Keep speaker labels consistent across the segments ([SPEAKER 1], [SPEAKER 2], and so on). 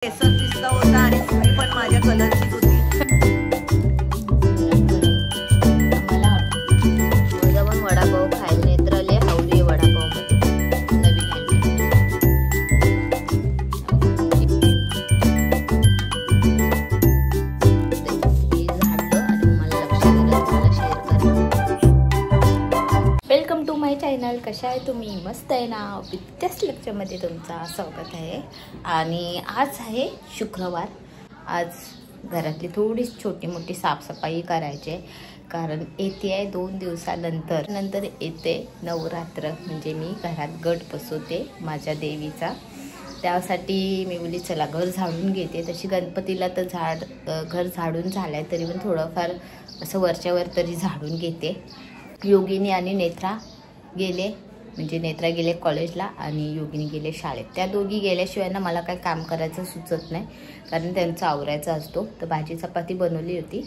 [SPEAKER 1] केसर दिसता होता आणि चुडी पण माझ्या कलरचीच होती.
[SPEAKER 2] आम्हाला वडापाव खायला नेत्राले हावली वडापाव मध्ये वेलकम टू माय चॅनल. कशा आहे तुम्ही? मस्त आहे ना? विद्यास लेक्चरमध्ये तुमचं स्वागत आहे. आणि आज आहे शुक्रवार. आज घरातली थोडी छोटी मोठी साफसफाई करायची आहे, कारण येते आहे 2 दिवसानंतर येते नवरात्र. म्हणजे मी घरात गट बसवते माझ्या देवीचा. त्यासाठी मी बोलली चला घर झाडून घेते. तशी गणपतीला तर घर झाडून झालं आहे, तरी पण थोडंफार असं वरच्यावर तरी झाडून घेते. योगिनी आणि नेत्रा गेले, म्हणजे नेत्रा गेले कॉलेजला आणि योगिनी गेले शाळेत. त्या दोघी गेल्याशिवाय ना मला काही काम करायचं सुचत नाही, कारण त्यांचं आवरायचं असतो. तर भाजी चपाती बनवली होती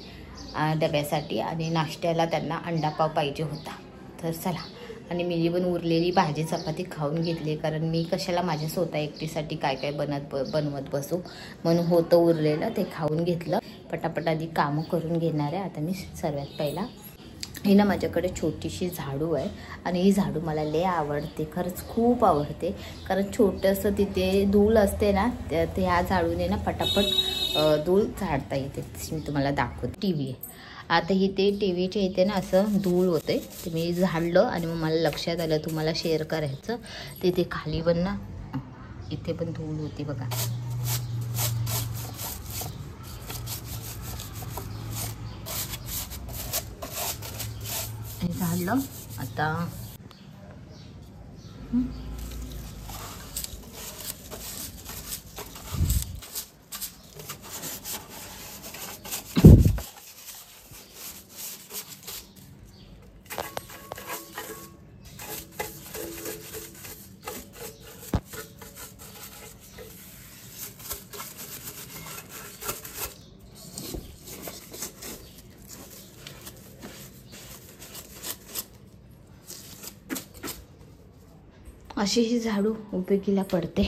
[SPEAKER 2] डब्यासाठी आणि नाश्त्याला त्यांना अंडापाव पाहिजे होता. तर चला, आणि मी पण उरलेली भाजी चपाती खाऊन घेतली, कारण मी कशाला माझ्या स्वतः एकटीसाठी काय काय बनवत बसू, म्हणून होतं उरलेलं ते खाऊन घेतलं. पटापट आधी कामं करून घेणार आहे. आता मी सर्वात पहिला ही ना माझ्याकडे छोटीशी झाडू आहे आणि ही झाडू मला लय आवडते, खरंच खूप आवडते. कारण छोटंसं तिथे धूळ असते ना, ते ह्या झाडूने ना पटापट धूळ झाडता येते. मी तुम्हाला दाखवते. टी व्ही आहे आता, ही ते टी व्हीच्या इथे ना असं धूळ होते, ते मी झाडलं आणि मग मला लक्षात आलं तुम्हाला शेअर करायचं. तिथे खाली पण ना इथे पण धूळ होती बघा. झाडलं आता. अशी ही झाडू उपयोगीला पडते.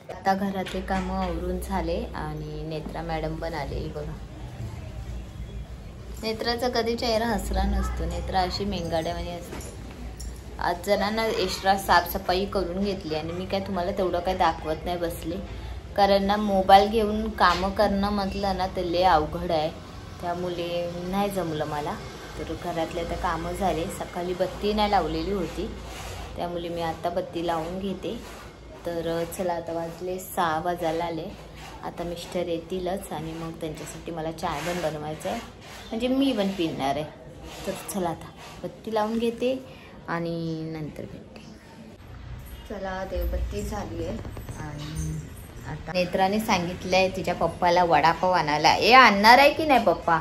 [SPEAKER 2] आता घरातले कामं आवरून झाले आणि नेत्रा मॅडम पण आले. बघा, नेत्राचा कधी चेहरा हसरा नसतो. नेत्रा अशी मेंगाड्यावानी असते. आज जणांना एक्स्ट्रा साफसफाई करून घेतली आणि मी काय तुम्हाला तेवढं काय दाखवत नाही बसले, कारण ना मोबाईल घेऊन कामं करणं म्हटलं ना ते लय अवघड आहे. त्यामुळे नाही जमलं मला. तर घरातले आता कामं झाले. सकाळी बत्ती नाही लावलेली होती, त्यामुळे मी आता बत्ती लावून घेते. तर चला, आता वाजले 6 वाजायला आले. आता मिस्टर येतीलच आणि मग त्यांच्यासाठी मला चाय पण बनवायचं आहे, म्हणजे मी पण पिणार आहे. तर चला आता बत्ती लावून घेते आणि नंतर भेटते. चला, देवबत्ती झाली आहे आणि आता नेत्राने सांगितलं आहे तिच्या पप्पाला वडापाव आणायला. आणणार आहे की नाही पप्पा?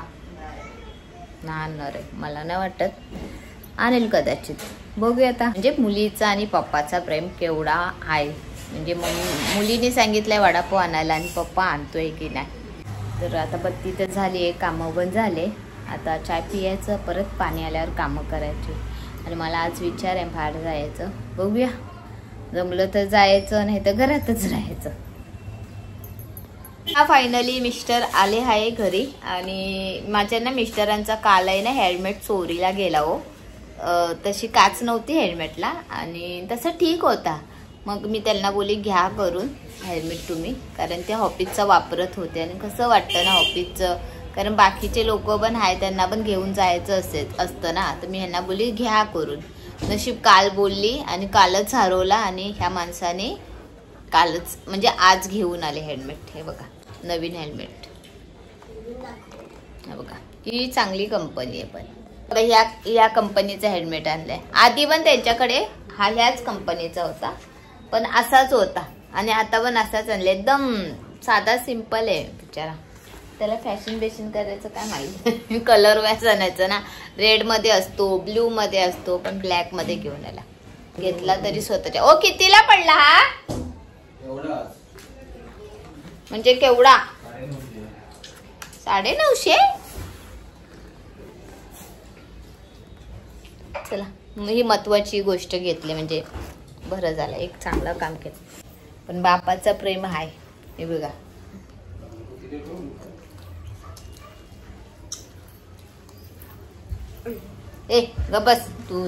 [SPEAKER 2] नाही आणणार आहे, मला नाही वाटत आणेल, कदाचित बघूया आता. म्हणजे मुलीचा आणि पप्पाचा प्रेम केवढा आहे. म्हणजे मुलीने सांगितलंय वडापाव आणायला आणि पप्पा आणतोय की नाही. तर आता बत्ती तर झाली आहे, कामं पण झाले. आता चाय पियायचं, परत पाणी आल्यावर कामं करायची. आणि मला आज विचार आहे बाहेर जायचं. बघूया, जमलं तर जायचं, नाही तर घरातच राहायचं. फायनली मिस्टर आले आहे घरी. आणि माझ्या ना मिस्टरांचा काल आहे ना हेल्मेट चोरीला गेला हो. तशी काच नव्हती हेल्मेटला आणि तसं ठीक होता. मग मी त्यांना बोली घ्या करून हेल्मेट तुम्ही, कारण ते ऑफिसचा वापरत होते आणि कसं वाटतं ना ऑफिसचं, कारण बाकीचे लोक पण आहे त्यांना पण घेऊन जायचं असतं ना. तर मी ह्यांना बोली घ्या करून. नशीब काल बोलली आणि कालच हरवला आणि ह्या माणसाने कालच म्हणजे आज घेऊन आले हेल्मेट. हे बघा नवीन हेल्मेट. ही चांगली कंपनी आहे. पण या कंपनीचं हेल्मेट आणलंय. आधी पण त्यांच्याकडे ह्याच कंपनीचा होता, पण असाच होता आणि आता पण असाच आणले. एकदम साधा सिंपल आहे बिचारा. त्याला फॅशन बेशन करायचं काय माहिती. कलर वॅस आणायचं ना, रेड मध्ये असतो, ब्ल्यू मध्ये असतो, पण ब्लॅक मध्ये घेऊन आला. घेतला तरी स्वतःच्या. ओ कितीला पडला हा? म्हणजे केवढा? 950. चला ही महत्वाची गोष्ट घेतली, म्हणजे बरं झालं, एक चांगलं काम केलं. पण बापाचं प्रेम आहे. हे बघा ए ग बस तू.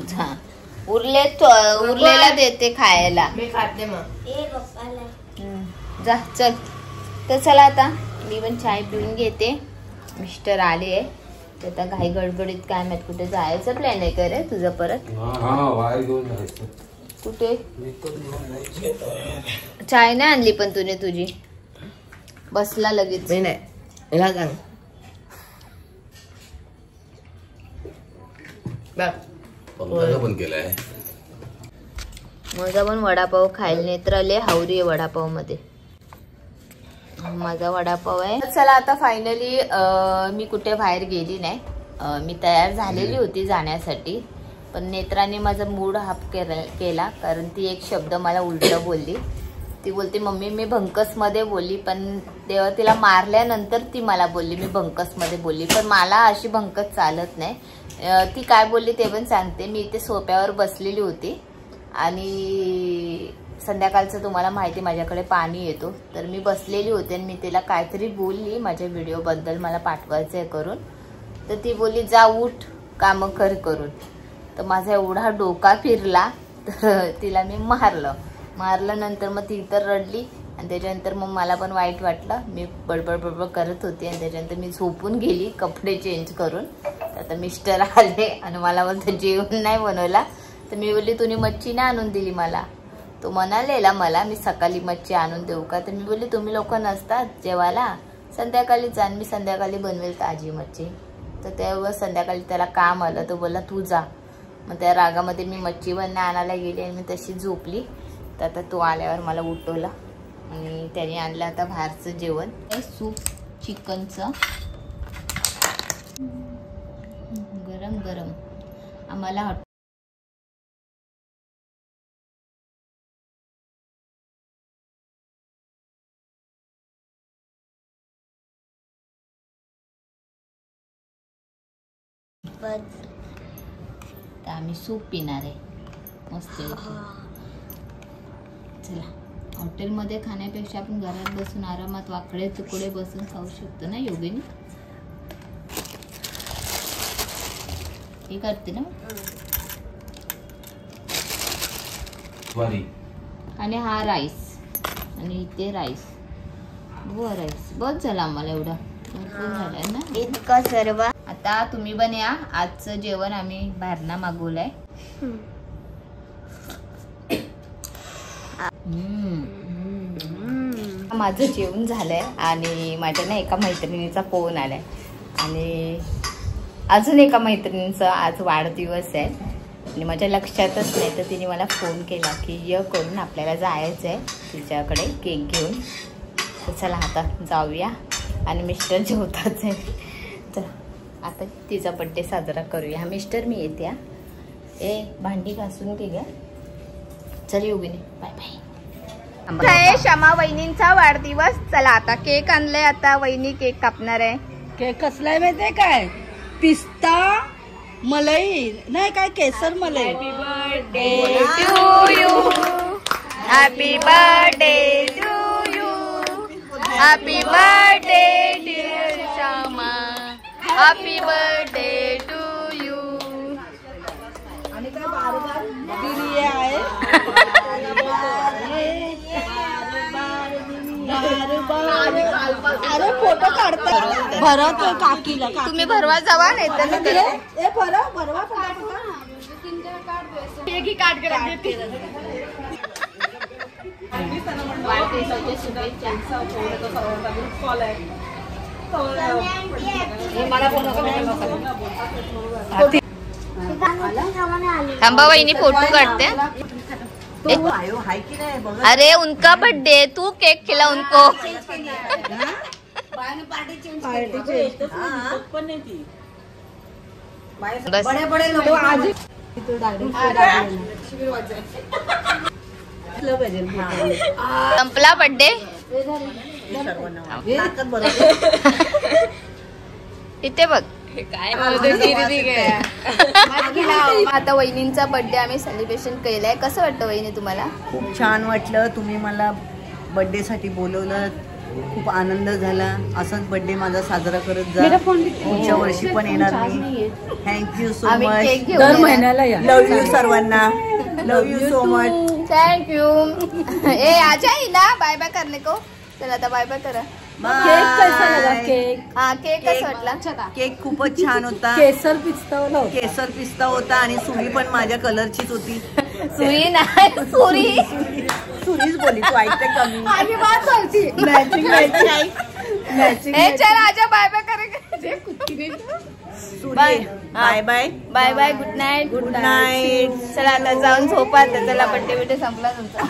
[SPEAKER 2] उरलेला देते खायला.
[SPEAKER 3] मी खाते मग.
[SPEAKER 2] जा चल. तर चला आता मी पण चाय पिऊन घेते. मिस्टर आले आहे, आता घाई गडबडीत काय माहित कुठे जायचं प्लॅन आहे का रे तुझं परत? कुठे? चाय नाही आणली पण तुने तुझी. बसला लगेच.
[SPEAKER 3] नाही सांग
[SPEAKER 4] पण केलाय.
[SPEAKER 2] माझा पण वडापाव खायला नेत्राले हावरी आहे वडापाव मध्ये. माझा वडापाव आहे. चला आता फायनली मी कुठे बाहेर गेली नाही. मी तयार झालेली होती जाण्यासाठी, पण नेत्राने माझा मूड हाफ केला, कारण ती एक शब्द मला उलट बोलली. ती बोलते मम्मी मी भंकसमध्ये बोलली, पण तेव्हा तिला मारल्यानंतर ती मला बोलली मी भंकसमध्ये बोलली, पण मला अशी भंकस चालत नाही. ती काय बोलली ते पण सांगते. मी इथे सोप्यावर बसलेली होती आणि संध्याकाळचं तुम्हाला माहिती माझ्याकडे पाणी येतो, तर मी बसलेली होते आणि मी तिला काहीतरी बोलली माझ्या व्हिडिओबद्दल, मला पाठवायचं आहे करून. तर ती बोलली जा उठ कामं कर करून. तर माझा एवढा डोका फिरला, तर तिला मी मारलं नंतर मग ती तर रडली आणि त्याच्यानंतर मग मला पण वाईट वाटलं. मी बडबड करत होती आणि त्याच्यानंतर मी झोपून गेली कपडे चेंज करून. तर आता मिस्टर आले आणि मला बोलतो जेवण नाही बनवला. तर मी बोलली तुम्ही मच्छी नाही आणून दिली मला. तो म्हणालेला मला मी सकाळी मच्छी आणून देऊ का? तर मी बोलली तुम्ही लोक नसतात जेवायला, संध्याकाळी जाण, मी संध्याकाळी बनवेल ताजी मच्छी. तर तेव्हा संध्याकाळी त्याला काम आलं, तो बोलला तू जा. मग त्या रागामध्ये मी मच्छी बनणं आणायला गेली आणि मी तशी झोपली. तर आता तो आल्यावर मला उठवला आणि त्याने आणलं आता बाहेरचं जेवण, सूप चिकनचं गरम गरम. आम्हाला तर आम्ही सूप पिणार आहे मस्त. चला हॉटेलमध्ये खाण्यापेक्षा आपण घरात बसून आरामात वाकडे तुकडे बसून खाऊ शकतो ना योगिनी. हे करते ना. आणि हा राईस आणि इथे राईस राईस बस झाला आम्हाला एवढा झालाय ना
[SPEAKER 1] इतका सर्व.
[SPEAKER 2] आता तुम्ही पण या. आजचं जेवण आम्ही बाहेरना मागवलंय. माझं जेवण झालंय आणि माझ्या ना एका मैत्रिणीचा फोन आलाय आणि अजून एका मैत्रिणीचा आज वाढदिवस आहे आणि माझ्या लक्षातच नाही, तर तिने मला फोन केला की य करून आपल्याला जायचं आहे तिच्याकडे केक घेऊन. तर चला आता जाऊया आणि मिस्टर जेवताच आहे. तर आता तिचा बड्डे साजरा करूया. मिस्टर मी येते. ए भांडी घासून घे ग. चल योगिनी बाय बाय. क्षमा वहिनींचा वाढदिवस. चला आता केक आणलाय, आता वहिनी केक कापणार आहे.
[SPEAKER 3] केक कसला आहे माहितीये काय? पिस्ता मलाई नाही काय केसर मलाई.
[SPEAKER 2] Happy birthday to you, happy birthday to you, happy birthday dear Shyama, happy birthday to you.
[SPEAKER 3] आणि काय बार दिली आहे. अरे फोटो काढता भरत काकीला.
[SPEAKER 2] तुम्ही भरवा जावा नाही तर
[SPEAKER 3] भरवा
[SPEAKER 2] थांबा वहिनी फोटो काटते.
[SPEAKER 1] हाय की नाही बघ.
[SPEAKER 2] अरे उनका बर्थडे तू केक खिला उनको. बस
[SPEAKER 3] बड़े बड़े लोग आज
[SPEAKER 2] संपला बर्थडे. इथे बघ आता वहिनींचा बर्थडे आम्ही सेलिब्रेशन केलाय. कसं वाटतं वहिनी तुम्हाला?
[SPEAKER 1] खूप छान वाटलं. तुम्ही मला बर्थडे साठी बोलवलं. खूप आनंद झाला. असाच बर्थडे माझा साजरा करत जा. पुढच्या वर्षी पण येणार मी. थँक्यू सो
[SPEAKER 2] आम्ही
[SPEAKER 1] मच.
[SPEAKER 2] केक घेऊन
[SPEAKER 3] दर
[SPEAKER 2] येणार.
[SPEAKER 3] महिन्याला या.
[SPEAKER 1] लव यू सर्वांना. Love you so much.
[SPEAKER 2] Thank you. ए आजा ना बाय बाय करने को. चला आता बाय बाय करा.
[SPEAKER 3] केक कैसा लगा? केक
[SPEAKER 2] हा केक कसं वाटला?
[SPEAKER 1] केक खूपच छान होता.
[SPEAKER 3] केसर पिस्ता
[SPEAKER 1] केसर पिस्ता होता आणि सुरी पण माझ्या कलरचीच होती.
[SPEAKER 2] सुरी नाही सुरी.
[SPEAKER 1] सुरीच बोली तू ऐकते कमी.
[SPEAKER 3] मॅचिंग मॅचिंग
[SPEAKER 2] ए चल आजा बाय बाय करेंगे.
[SPEAKER 1] Bye bye bye
[SPEAKER 2] bye bye good night.
[SPEAKER 1] Good night.
[SPEAKER 2] चला आता जाऊन झोपा. चला बर्थडे बिड्डे संपला तुमचा.